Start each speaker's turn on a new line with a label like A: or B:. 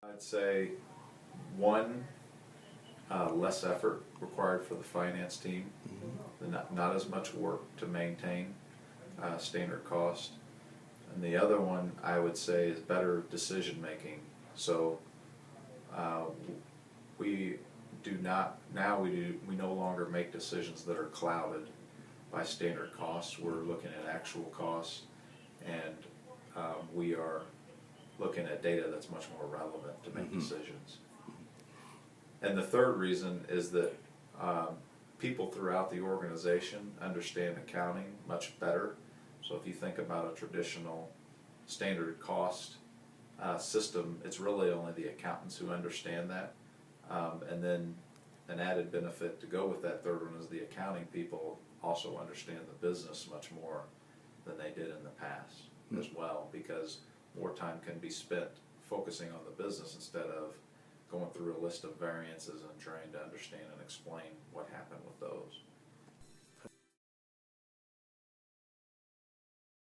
A: I'd say one, less effort required for the finance team, not as much work to maintain standard cost. And the other one I would say is better decision making. So we do not, now we no longer make decisions that are clouded by standard costs. We're looking at actual costs, and we are looking at data that's much more relevant to make decisions. And the third reason is that people throughout the organization understand accounting much better. So if you think about a traditional standard cost system, it's really only the accountants who understand that. And then an added benefit to go with that third one is the accounting people also understand the business much more than they did in the past as well, because more time can be spent focusing on the business instead of going through a list of variances and trying to understand and explain what happened with those.